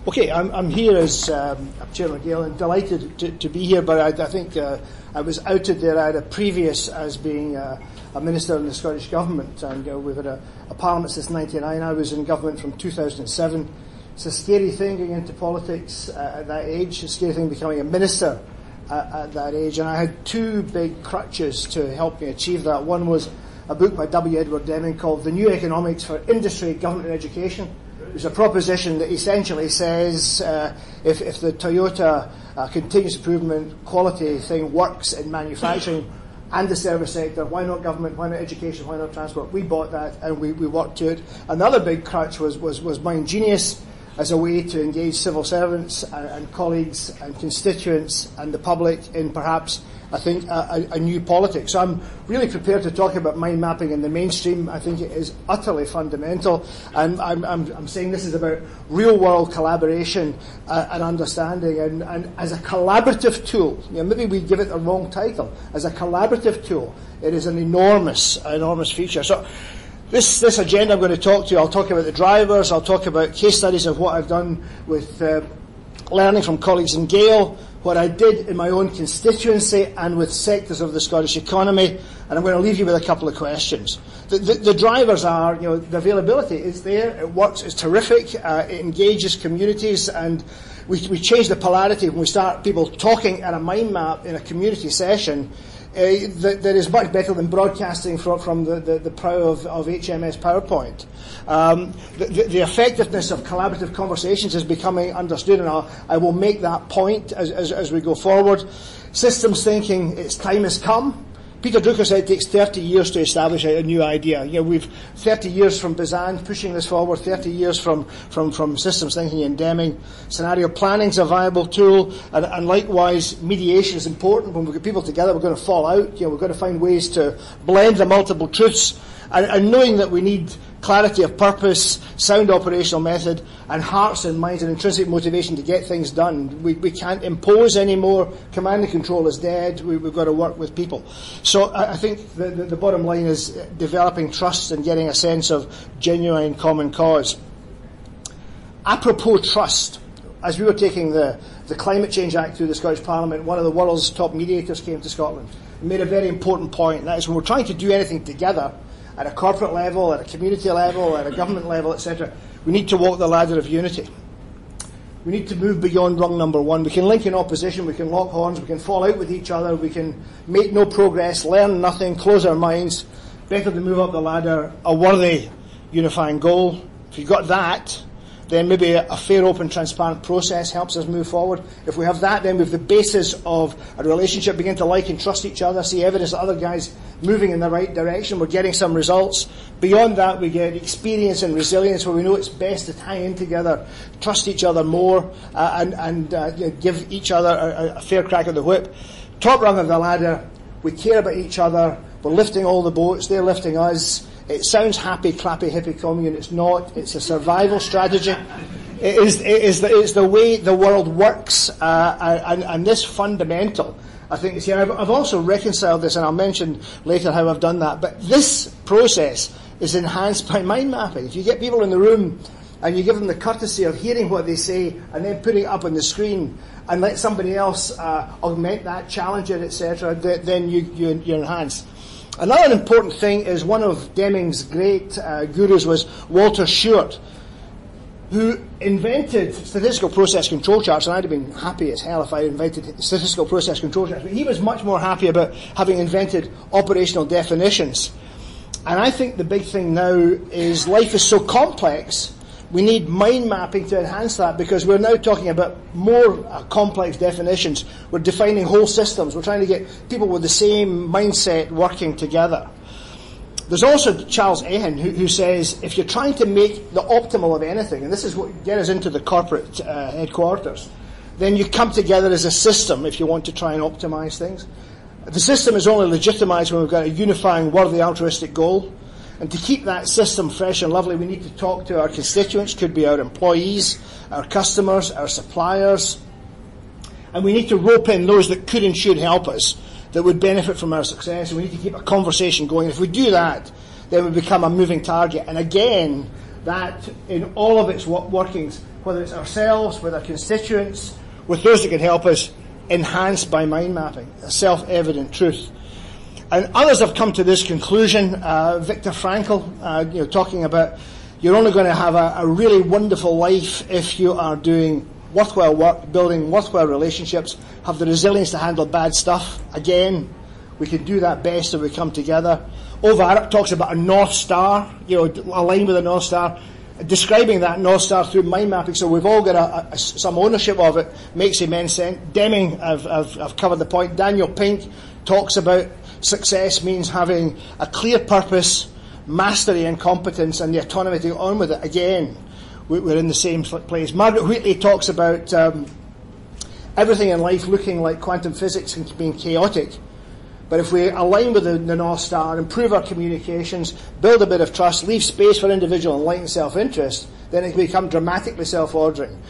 Okay, I'm here as Chairman Gale and delighted to be here, but I think I was outed there. I had a previous as being a minister in the Scottish Government, and we've had a Parliament since 1999. I was in government from 2007. It's a scary thing going into politics at that age. It's a scary thing becoming a minister at that age, and I had two big crutches to help me achieve that. One was a book by W. Edward Deming called The New Economics for Industry, Government and Education. It's a proposition that essentially says if the Toyota continuous improvement quality thing works in manufacturing and the service sector, why not government, why not education, why not transport? We bought that and we worked to it. Another big crutch was MindGenius as a way to engage civil servants and colleagues and constituents and the public in perhaps, I think, a new politics. So I'm really prepared to talk about mind mapping in the mainstream. I think it is utterly fundamental, and I'm saying this is about real world collaboration and understanding, and as a collaborative tool. Maybe we give it the wrong title. As a collaborative tool, it is an enormous feature. So this agenda I'm going to talk to you, I'll talk about the drivers, I'll talk about case studies of what I've done with learning from colleagues in Gale, what I did in my own constituency and with sectors of the Scottish economy, and I'm going to leave you with a couple of questions. The drivers are, the availability is there, it works, it's terrific, it engages communities, and we change the polarity when we start people talking at a mind map in a community session. That is much better than broadcasting from the prow of HMS PowerPoint. The effectiveness of collaborative conversations is becoming understood, and I will make that point as we go forward. Systems thinking, its time has come. Peter Drucker said it takes 30 years to establish a new idea. We've 30 years from Bazan pushing this forward, 30 years from systems thinking and Deming. Scenario planning is a viable tool, and likewise mediation is important. When we get people together, we're going to fall out. We're going to find ways to blend the multiple truths, and knowing that we need clarity of purpose, sound operational method, and hearts and minds and intrinsic motivation to get things done. We can't impose anymore. Command and control is dead. We've got to work with people. So I think the bottom line is developing trust and getting a sense of genuine common cause. Apropos trust, as we were taking the Climate Change Act through the Scottish Parliament, one of the world's top mediators came to Scotland and made a very important point, and that is when we're trying to do anything together, at a corporate level, at a community level, at a government level, etc., we need to walk the ladder of unity. We need to move beyond rung number one. We can link in opposition, we can lock horns, we can fall out with each other, we can make no progress, learn nothing, close our minds. Better to move up the ladder, a worthy unifying goal. If you've got that, then maybe a fair, open, transparent process helps us move forward. If we have that, then we have the basis of a relationship, begin to like and trust each other, see evidence that other guys moving in the right direction, we're getting some results. Beyond that, we get experience and resilience where we know it's best to tie in together, trust each other more, and give each other a fair crack at the whip. Top rung of the ladder, we care about each other, we're lifting all the boats, they're lifting us. It sounds happy, clappy, hippie commune. It's not. It's a survival strategy. It's the way the world works, and this fundamental, I think, is here. I've also reconciled this, and I'll mention later how I've done that. But this process is enhanced by mind mapping. If you get people in the room and you give them the courtesy of hearing what they say and then putting it up on the screen and let somebody else augment that, challenge it, etc., then you enhance. Another important thing is one of Deming's great gurus was Walter Shewart, who invented statistical process control charts, and I'd have been happy as hell if I invented statistical process control charts, but he was much more happy about having invented operational definitions. And I think the big thing now is life is so complex, we need mind mapping to enhance that, because we're now talking about more complex definitions. We're defining whole systems. We're trying to get people with the same mindset working together. There's also Charles Ehan who says if you're trying to make the optimal of anything, and this is what gets us into the corporate headquarters, then you come together as a system if you want to try and optimize things. The system is only legitimized when we've got a unifying, worthy, altruistic goal. And to keep that system fresh and lovely, we need to talk to our constituents, could be our employees, our customers, our suppliers. And we need to rope in those that could and should help us, that would benefit from our success. And we need to keep a conversation going. If we do that, then we become a moving target. And again, that in all of its workings whether it's ourselves, with our constituents, with those that can help us, enhanced by mind mapping, a self-evident truth. And others have come to this conclusion. Viktor Frankl, talking about you're only going to have a really wonderful life if you are doing worthwhile work, building worthwhile relationships, have the resilience to handle bad stuff. Again, we can do that best if we come together. Ove Arup talks about a North Star, aligned with a North Star, describing that North Star through mind mapping, so we've all got some ownership of it. Makes immense sense. Deming, I've covered the point. Daniel Pink talks about success means having a clear purpose, mastery and competence, and the autonomy to go on with it. Again, we're in the same place. Margaret Wheatley talks about everything in life looking like quantum physics and being chaotic. But if we align with the North Star, improve our communications, build a bit of trust, leave space for individual enlightened self-interest, then it can become dramatically self-ordering.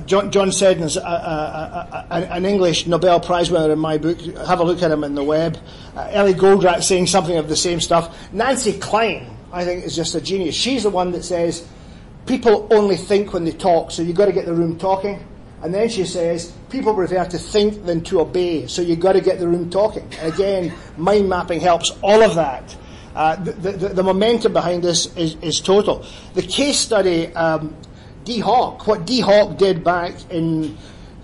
John Seddon's an English Nobel Prize winner in my book. Have a look at him on the web. Ellie Goldratt saying something of the same stuff. Nancy Klein, I think, is just a genius. She's the one that says, people only think when they talk, so you've got to get the room talking. And then she says, people prefer to think than to obey, so you've got to get the room talking. And again, mind mapping helps all of that. The momentum behind this is total. The case study, D. Hawk, what D. Hawk did back in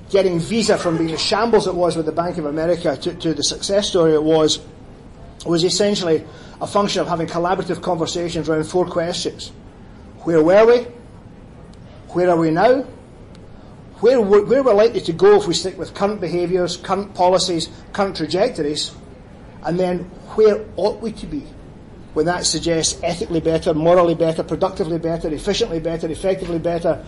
getting Visa from being the shambles it was with the Bank of America to the success story it was essentially a function of having collaborative conversations around 4 questions. Where were we? Where are we now? Where we're likely to go if we stick with current behaviours, current policies, current trajectories, and then where ought we to be when that suggests ethically better, morally better, productively better, efficiently better, effectively better.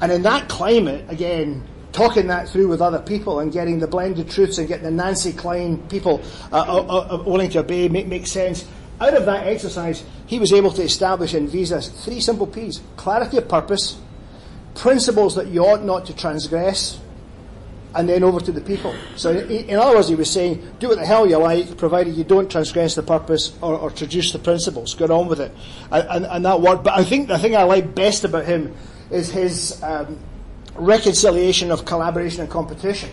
And in that climate, again, talking that through with other people and getting the blended truths and getting the Nancy Klein people willing to obey makes sense. Out of that exercise, he was able to establish in Visa 3 simple P's: clarity of purpose, principles that you ought not to transgress, and then over to the people. So in other words, he was saying, do what the hell you like, provided you don't transgress the purpose or traduce the principles. Get on with it. And that worked. But I think the thing I like best about him is his reconciliation of collaboration and competition.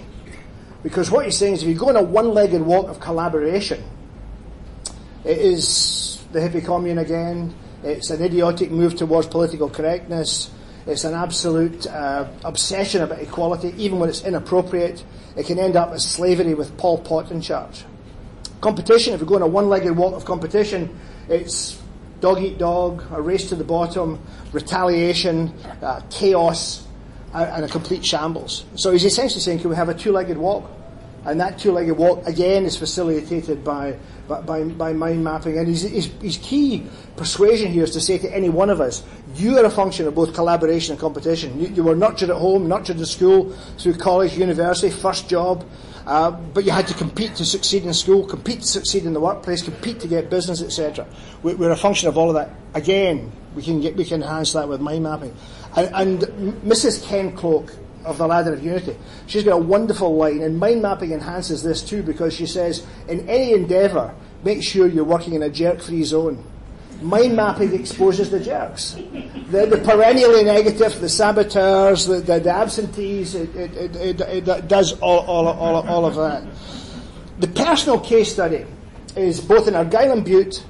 Because what he's saying is if you go on a one-legged walk of collaboration, it is the hippie commune again, it's an idiotic move towards political correctness, it's an absolute obsession about equality, even when it's inappropriate. It can end up as slavery with Pol Pot in charge. Competition, if we go on a one-legged walk of competition, it's dog eat dog, a race to the bottom, retaliation, chaos, and a complete shambles. So he's essentially saying, can we have a 2-legged walk? And that 2-legged walk, again, is facilitated by mind mapping. And his key persuasion here is to say to any one of us, you are a function of both collaboration and competition. You were nurtured at home, nurtured in school, through college, university, first job, but you had to compete to succeed in school, compete to succeed in the workplace, compete to get business, etc. We're a function of all of that. Again, we can enhance that with mind mapping. And Mrs. Ken Cloak of the Ladder of Unity, she's got a wonderful line, and mind mapping enhances this too, because she says, in any endeavour, make sure you're working in a jerk-free zone. Mind mapping exposes the jerks, the perennially negative, the saboteurs, the absentees. It does all of that. The personal case study is both in Argyll and Bute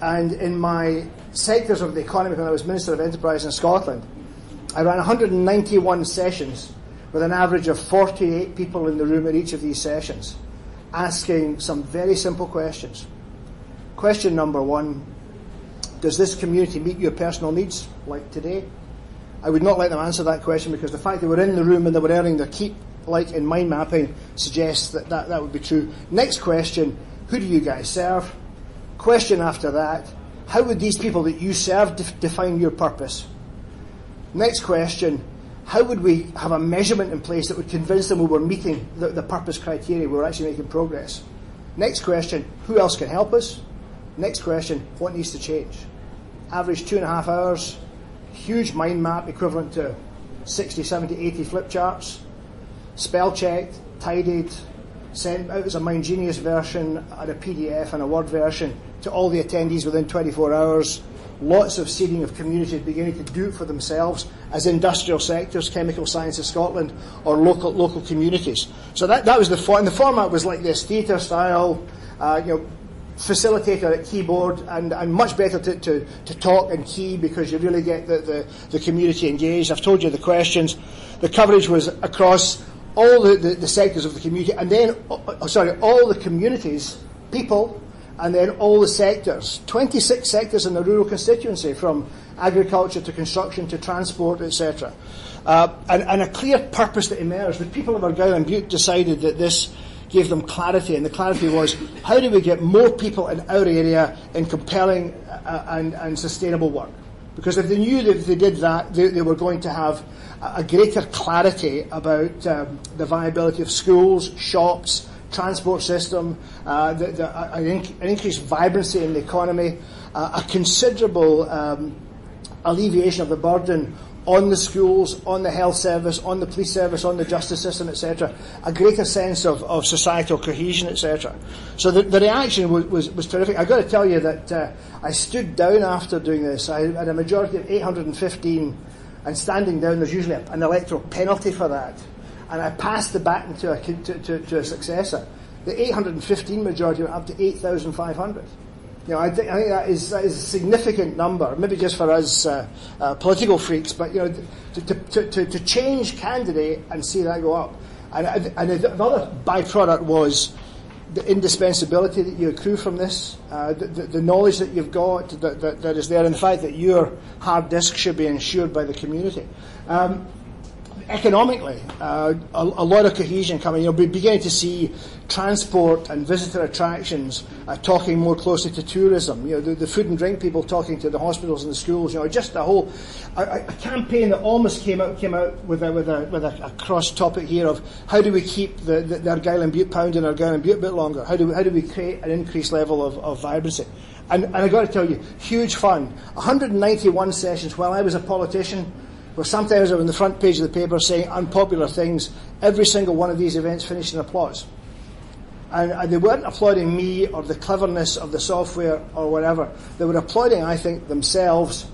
and in my sectors of the economy when I was Minister of Enterprise in Scotland. I ran 191 sessions with an average of 48 people in the room at each of these sessions, asking some very simple questions. Question number 1, does this community meet your personal needs, like today? I would not let them answer that question, because the fact they were in the room and they were earning their keep, like in mind mapping, suggests that would be true. Next question, who do you guys serve? Question after that, how would these people that you serve define your purpose? Next question, how would we have a measurement in place that would convince them we were meeting the purpose criteria, we were actually making progress? Next question, who else can help us? Next question, what needs to change? Average 2.5 hours, huge mind map equivalent to 60, 70, 80 flip charts, spell checked, tidied, sent out as a MindGenius version and a PDF and a Word version to all the attendees within 24 hours. Lots of seeding of communities beginning to do it for themselves as industrial sectors, Chemical Sciences Scotland, or local communities. So that was the format was like this, theatre style, facilitator at keyboard, and much better to talk and key because you really get the community engaged. I've told you the questions. The coverage was across all the sectors of the community, and then, all the communities, people, and then all the sectors. 26 sectors in the rural constituency, from agriculture to construction to transport, etc. And a clear purpose that emerged. The people of Argyll and Bute decided that this gave them clarity, and the clarity was, how do we get more people in our area in compelling and sustainable work? Because if they knew that if they did that, they were going to have a greater clarity about the viability of schools, shops, transport system, an increased vibrancy in the economy, a considerable alleviation of the burden on the schools, on the health service, on the police service, on the justice system, etc., a greater sense of societal cohesion, etc. So the reaction was terrific. I've got to tell you that I stood down after doing this. I had a majority of 815, and standing down, there's usually an electoral penalty for that. And I passed the baton to a successor. The 815 majority went up to 8,500. I think that is a significant number, maybe just for us political freaks, but to change candidate and see that go up. And the other byproduct was the indispensability that you accrue from this, the knowledge that you've got that is there, and the fact that your hard disk should be ensured by the community. Economically, a lot of cohesion coming. We're beginning to see transport and visitor attractions talking more closely to tourism. The food and drink people talking to the hospitals and the schools. Just a whole a campaign that almost came out with a cross topic here of how do we keep the Argyll and Bute pound in Argyll and Bute a bit longer? How do we create an increased level of vibrancy? And I've got to tell you, huge fun. 191 sessions while I was a politician. Where sometimes I was on the front page of the paper saying unpopular things. Every single one of these events finished in applause. And they weren't applauding me or the cleverness of the software or whatever. They were applauding, I think, themselves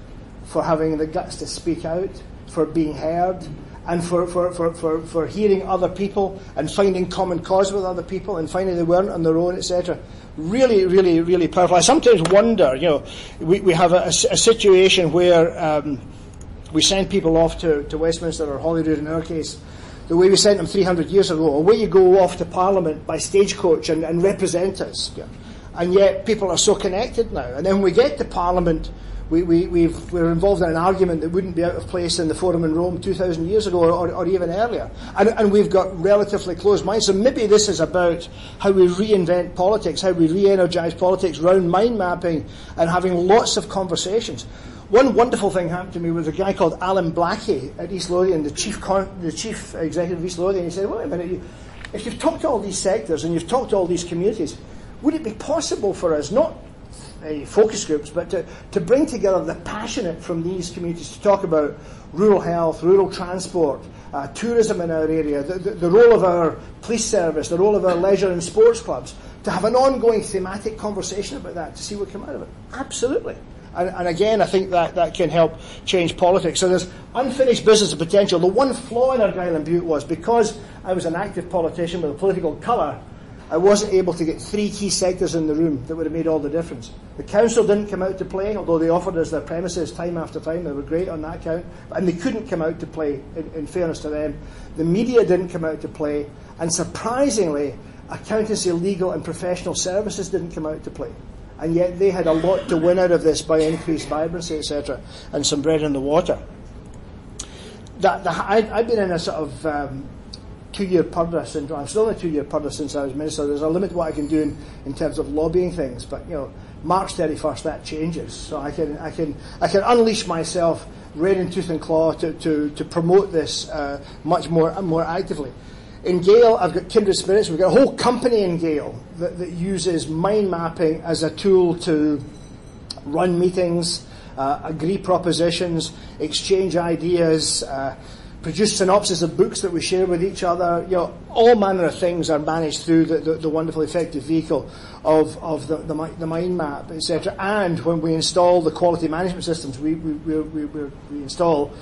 for having the guts to speak out, for being heard, and for hearing other people and finding common cause with other people and finding they weren't on their own, etc. Really, really, really powerful. I sometimes wonder, we have a situation where we send people off to Westminster or Holyrood in our case, the way we sent them 300 years ago, away you go off to Parliament by stagecoach and represent us. Yeah. And yet people are so connected now. And then when we get to Parliament, we're involved in an argument that wouldn't be out of place in the Forum in Rome 2,000 years ago or even earlier. And we've got relatively closed minds. So maybe this is about how we reinvent politics, how we re-energise politics around mind mapping and having lots of conversations. One wonderful thing happened to me was a guy called Alan Blackie at East Lothian, the chief executive of East Lothian. He said, wait a minute, if you've talked to all these sectors and you've talked to all these communities, would it be possible for us, not focus groups, but to bring together the passionate from these communities to talk about rural health, rural transport, tourism in our area, the role of our police service, the role of our leisure and sports clubs, to have an ongoing thematic conversation about that, to see what came out of it? Absolutely. And again, I think that can help change politics. So there's unfinished business and potential. The one flaw in Argyll and Bute was, because I was an active politician with a political colour, I wasn't able to get three key sectors in the room that would have made all the difference. The council didn't come out to play, although they offered us their premises time after time. They were great on that count. And they couldn't come out to play, in fairness to them. The media didn't come out to play. And surprisingly, accountancy, legal and professional services didn't come out to play. And yet they had a lot to win out of this by increased vibrancy, etc., and some bread in the water. I've been in a sort of 2-year purdah syndrome. I'm still in a 2-year purdah since I was minister. There's a limit to what I can do in terms of lobbying things, but March 31st that changes. So I can unleash myself, rein in tooth and claw, to promote this much more actively. In Gale, I've got Kindred Spirits. We've got a whole company in Gale that uses mind mapping as a tool to run meetings, agree propositions, exchange ideas, produce synopses of books that we share with each other. All manner of things are managed through the wonderful, effective vehicle of the mind map, etc. And when we install the quality management systems, we install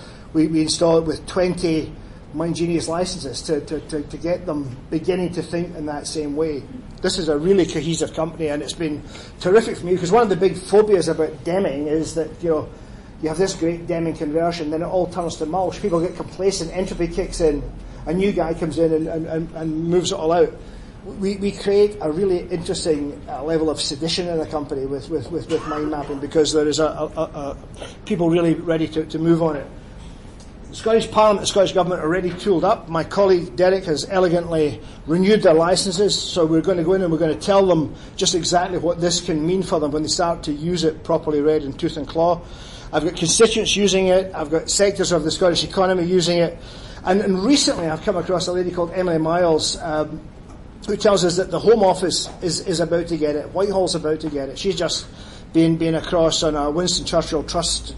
it with 20 MindGenius licenses to get them beginning to think in that same way. This is a really cohesive company, and it's been terrific for me, because one of the big phobias about Deming is that you have this great Deming conversion, then it all turns to mulch. People get complacent, entropy kicks in, a new guy comes in and moves it all out. We create a really interesting level of sedition in the company with mind mapping, because there is people really ready to move on it. The Scottish Parliament, the Scottish Government are already tooled up. My colleague Derek has elegantly renewed their licences, so we're going to go in and we're going to tell them just exactly what this can mean for them when they start to use it properly read in tooth and claw. I've got constituents using it, I've got sectors of the Scottish economy using it, and recently I've come across a lady called Emily Miles, who tells us that the Home Office is about to get it, Whitehall's about to get it. She's just been across on a Winston Churchill Trust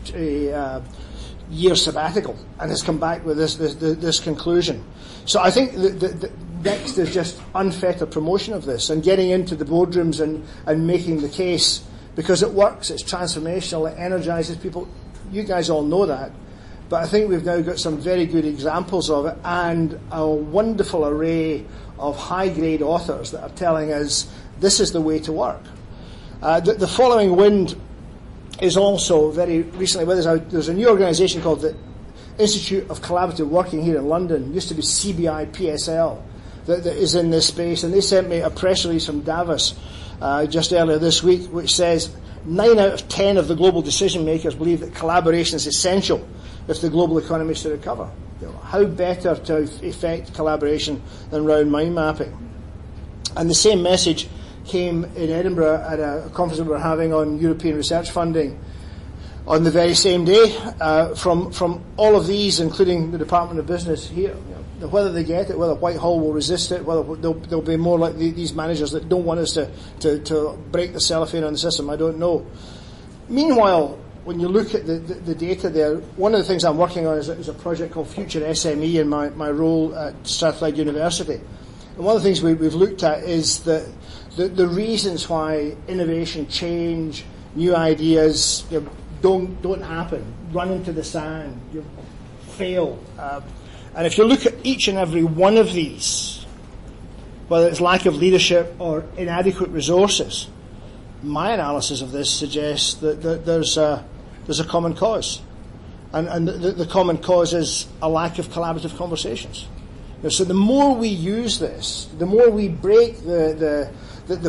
year sabbatical and has come back with this conclusion. So I think the next is just unfettered promotion of this and getting into the boardrooms and making the case, because it works, it's transformational, it energizes people. You guys all know that. But I think we've now got some very good examples of it, and a wonderful array of high-grade authors that are telling us this is the way to work. The following wind is also very recently with us. There's a new organisation called the Institute of Collaborative Working here in London. It used to be CBI PSL that is in this space, and they sent me a press release from Davos just earlier this week, which says 9 out of 10 of the global decision makers believe that collaboration is essential if the global economy is to recover. How better to effect collaboration than round mind mapping? And the same message came in Edinburgh at a conference that we were having on European research funding on the very same day from all of these, including the Department of Business here. Whether they get it, whether Whitehall will resist it, whether they'll be more like these managers that don't want us to break the cellophane on the system, I don't know. Meanwhile, when you look at the data there, one of the things I'm working on is a project called Future SME in my role at Strathclyde University. And one of the things we've looked at is the reasons why innovation, change, new ideas don't happen, run into the sand, fail. And if you look at each and every one of these, whether it's lack of leadership or inadequate resources, my analysis of this suggests that there's a common cause. And the common cause is a lack of collaborative conversations. So the more we use this, the more we break the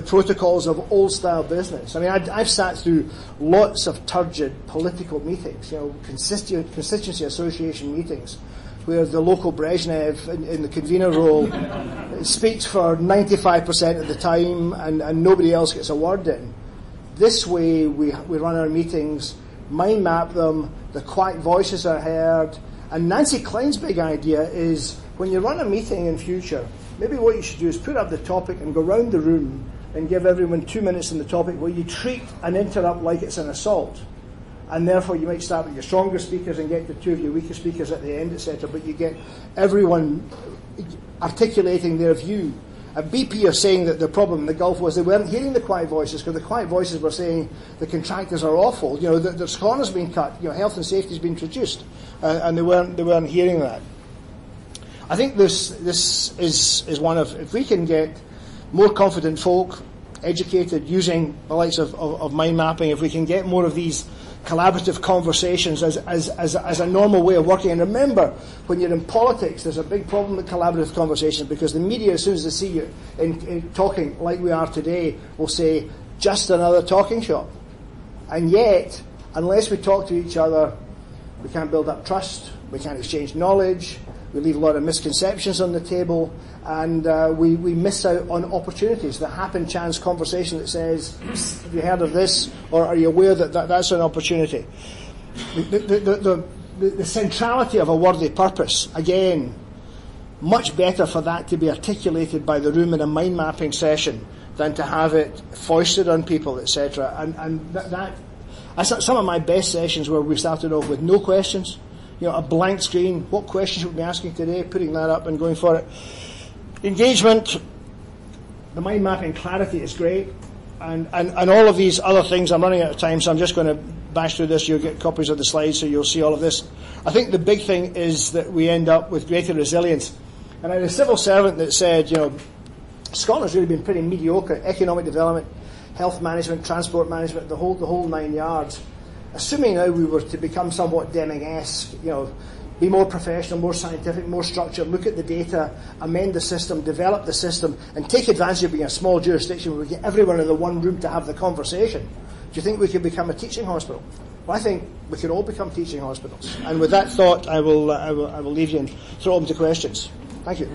protocols of old-style business. I mean, I've sat through lots of turgid political meetings, constituency association meetings, where the local Brezhnev in the convener role speaks for 95% of the time and nobody else gets a word in. This way we run our meetings, mind map them, the quiet voices are heard, and Nancy Klein's big idea is when you run a meeting in future, maybe what you should do is put up the topic and go round the room and give everyone 2 minutes on the topic where you treat an interrupt like it's an assault. And therefore you might start with your stronger speakers and get to 2 of your weaker speakers at the end, etc. But you get everyone articulating their view. BP are saying that the problem in the Gulf was they weren't hearing the quiet voices, because the quiet voices were saying the contractors are awful, there's corners being cut, health and safety has been reduced, and they weren't hearing that. I think this is one of, if we can get more confident folk educated using the likes of mind mapping, if we can get more of these collaborative conversations as a normal way of working. And remember, when you're in politics, there's a big problem with collaborative conversations, because the media, as soon as they see you in talking like we are today, will say, just another talking shop. And yet, unless we talk to each other, we can't build up trust, we can't exchange knowledge, we leave a lot of misconceptions on the table, and we miss out on opportunities. The happen chance conversation that says, have you heard of this, or are you aware that that's an opportunity? The centrality of a worthy purpose, again, much better for that to be articulated by the room in a mind mapping session than to have it foisted on people, etc. And that some of my best sessions where we started off with no questions, a blank screen. What questions should we be asking today? Putting that up and going for it. Engagement, the mind mapping clarity is great. And all of these other things, I'm running out of time, so I'm just going to bash through this. You'll get copies of the slides, so you'll see all of this. I think the big thing is that we end up with greater resilience. And I had a civil servant that said, Scotland's really been pretty mediocre. Economic development, health management, transport management, the whole 9 yards. Assuming now we were to become somewhat Deming-esque, be more professional, more scientific, more structured, look at the data, amend the system, develop the system, and take advantage of being a small jurisdiction where we get everyone in the one room to have the conversation. Do you think we could become a teaching hospital? Well, I think we could all become teaching hospitals. And with that thought, I will leave you and throw them to questions. Thank you.